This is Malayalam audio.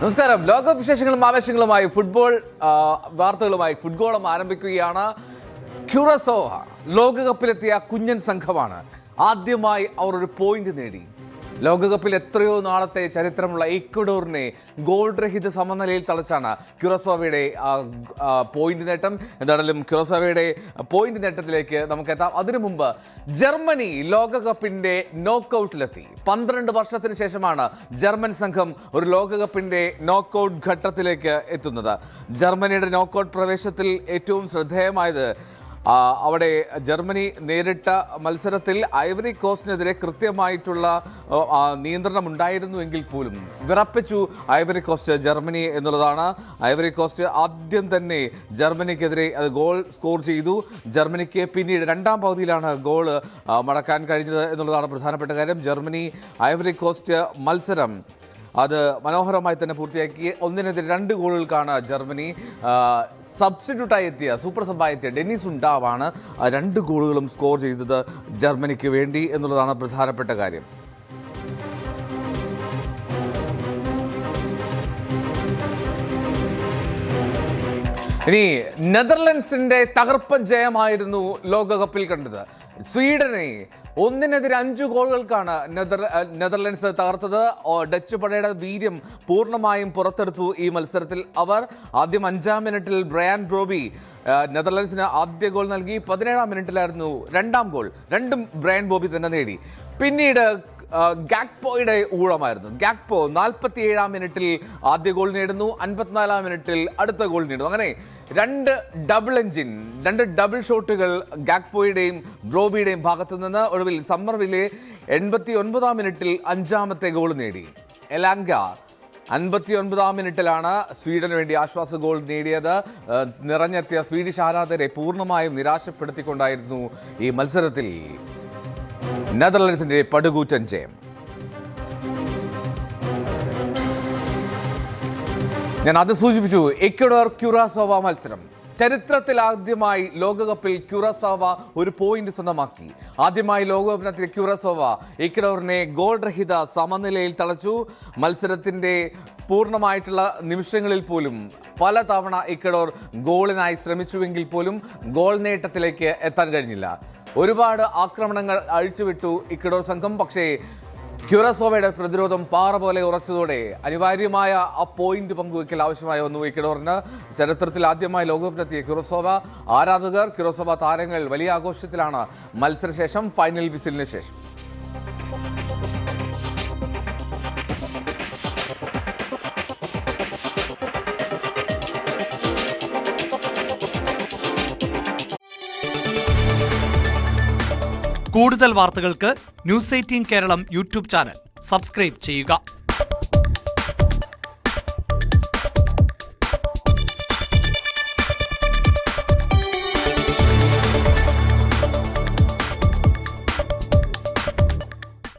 നമസ്കാരം. ലോകകപ്പ് വിശേഷങ്ങളും ആവേശങ്ങളുമായി ഫുട്ബോൾ വാർത്തകളുമായി ഫുട്ബോളം ആരംഭിക്കുകയാണ്. ക്യൂറസോവ ലോകകപ്പിലെത്തിയ കുഞ്ഞൻ സംഘമാണ്. ആദ്യമായി അവർ ഒരു പോയിന്റ് നേടി. ലോകകപ്പിൽ എത്രയോ നാളത്തെ ചരിത്രമുള്ള ഇക്വഡോറിനെ ഗോൾ രഹിത സമനിലയിൽ തളച്ചാണ് ക്യൂറസോവയുടെ പോയിന്റ് നേട്ടം. എന്തായാലും ക്യൂറസോവയുടെ പോയിന്റ് നേട്ടത്തിലേക്ക് നമുക്ക് എത്താം. അതിനു മുമ്പ് ജർമ്മനി ലോകകപ്പിന്റെ നോക്കൌട്ടിലെത്തി. 12 വർഷത്തിന് ശേഷമാണ് ജർമ്മൻ സംഘം ഒരു ലോകകപ്പിന്റെ നോക്കൌട്ട് ഘട്ടത്തിലേക്ക് എത്തുന്നത്. ജർമ്മനിയുടെ നോക്കൌട്ട് പ്രവേശത്തിൽ ഏറ്റവും ശ്രദ്ധേയമായത് അവിടെ ജർമ്മനി നേരിട്ട മത്സരത്തിൽ ഐവറി കോസ്റ്റിനെതിരെ കൃത്യമായിട്ടുള്ള നിയന്ത്രണം ഉണ്ടായിരുന്നുവെങ്കിൽ പോലും വിറപ്പിച്ചു ഐവറി കോസ്റ്റ് ജർമ്മനി എന്നുള്ളതാണ്. ഐവറി കോസ്റ്റ് ആദ്യം തന്നെ ജർമ്മനിക്കെതിരെ ഗോൾ സ്കോർ ചെയ്തു. ജർമ്മനിക്ക് പിന്നീട് രണ്ടാം പകുതിയിലാണ് ഗോൾ മടക്കാൻ കഴിഞ്ഞത് എന്നുള്ളതാണ് പ്രധാനപ്പെട്ട കാര്യം. ജർമ്മനി ഐവറി കോസ്റ്റ് മത്സരം അത് മനോഹരമായി തന്നെ പൂർത്തിയാക്കി. 1-2 ഗോളുകൾക്കാണ് ജർമ്മനി സബ്സ്റ്റിറ്റ്യൂട്ടായി എത്തിയ സൂപ്പർ സബായി എത്തിയ ഡെന്നിസ് ഉണ്ടാവാണ് 2 ഗോളുകളും സ്കോർ ചെയ്തത് ജർമ്മനിക്ക് വേണ്ടി എന്നുള്ളതാണ് പ്രധാനപ്പെട്ട കാര്യം. ഇനി നെതർലൻഡ്സിന്റെ തകർപ്പൻ ജയമായിരുന്നു ലോകകപ്പിൽ കണ്ടത്. സ്വീഡനെ 1-5 ഗോളുകൾക്കാണ് നെതർലൻഡ്സ് തകർത്തത്. ഡച്ച് പടയുടെ വീര്യം പൂർണ്ണമായും പുറത്തെടുത്തു ഈ മത്സരത്തിൽ. അവർ ആദ്യം 5-ാം മിനിറ്റിൽ ബ്രയാൻ ബ്രോബി നെതർലൻഡ്സിന് ആദ്യ ഗോൾ നൽകി. 17-ാം മിനിറ്റിലായിരുന്നു രണ്ടാം ഗോൾ. രണ്ടും ബ്രയാൻ ബോബി തന്നെ നേടി. പിന്നീട് ഗാക്പോയുടെ ഊഴമായിരുന്നു. ഗാക്പോ 47-ാം മിനിറ്റിൽ ആദ്യ ഗോൾ നേടുന്നു. 54-ാം മിനിറ്റിൽ അടുത്ത ഗോൾ നേടുന്നു. അങ്ങനെ 2 ഡബിൾ ഷോട്ടുകൾ ഗാക്പോയുടെയും ബ്രോബിയുടെയും ഭാഗത്തു നിന്ന്. ഒടുവിൽ സമ്മർവിലെ 89-ാം മിനിറ്റിൽ 5ാമത്തെ ഗോൾ നേടി. എലാങ്ക 59-ാം മിനിറ്റിലാണ് സ്വീഡന് വേണ്ടി ആശ്വാസ ഗോൾ നേടിയത്. നിറഞ്ഞെത്തിയ സ്വീഡിഷ് ആരാധകരെ പൂർണ്ണമായും നിരാശപ്പെടുത്തിക്കൊണ്ടായിരുന്നു ഈ മത്സരത്തിൽ നെതർലൻഡ്സിന്റെ പടുകൂറ്റൻ ജയം. ഞാൻ അത് സൂചിപ്പിച്ചു. ഇക്വഡോർ ക്യൂറാസോവ മത്സരം ചരിത്രത്തിൽ ആദ്യമായി ലോകകപ്പിൽ ക്യൂറാസോവ ഒരു പോയിന്റ് സ്വന്തമാക്കി. ആദ്യമായി ലോകകപ്പിനെത്തിയ ക്യൂറാസോവ ഇക്വഡോറിനെ ഗോൾ രഹിത സമനിലയിൽ തളച്ചു. മത്സരത്തിന്റെ പൂർണ്ണമായിട്ടുള്ള നിമിഷങ്ങളിൽ പോലും പല തവണ ഇക്വഡോർ ഗോളിനായി ശ്രമിച്ചുവെങ്കിൽ പോലും ഗോൾ നേട്ടത്തിലേക്ക് എത്താൻ കഴിഞ്ഞില്ല. ഒരുപാട് ആക്രമണങ്ങൾ അഴിച്ചുവിട്ടു ഇക്വഡോർ സംഘം. പക്ഷേ ക്യൂറസോവയുടെ പ്രതിരോധം പാറ പോലെ ഉറച്ചതോടെ അനിവാര്യമായ ആ പോയിന്റ് പങ്കുവയ്ക്കൽ ആവശ്യമായി വന്നു ഇക്വഡോറിന്. ചരിത്രത്തിൽ ആദ്യമായി ലോകകപ്പിലെത്തിയ ക്യൂറസോവ ആരാധകർ, ക്യൂറസോവ താരങ്ങൾ വലിയ ആഘോഷത്തിലാണ് മത്സരശേഷം, ഫൈനൽ വിസിലിന് ശേഷം. കൂടുതൽ വാർത്തകൾക്ക് News 18 Keralam YouTube channel subscribe ചെയ്യുക.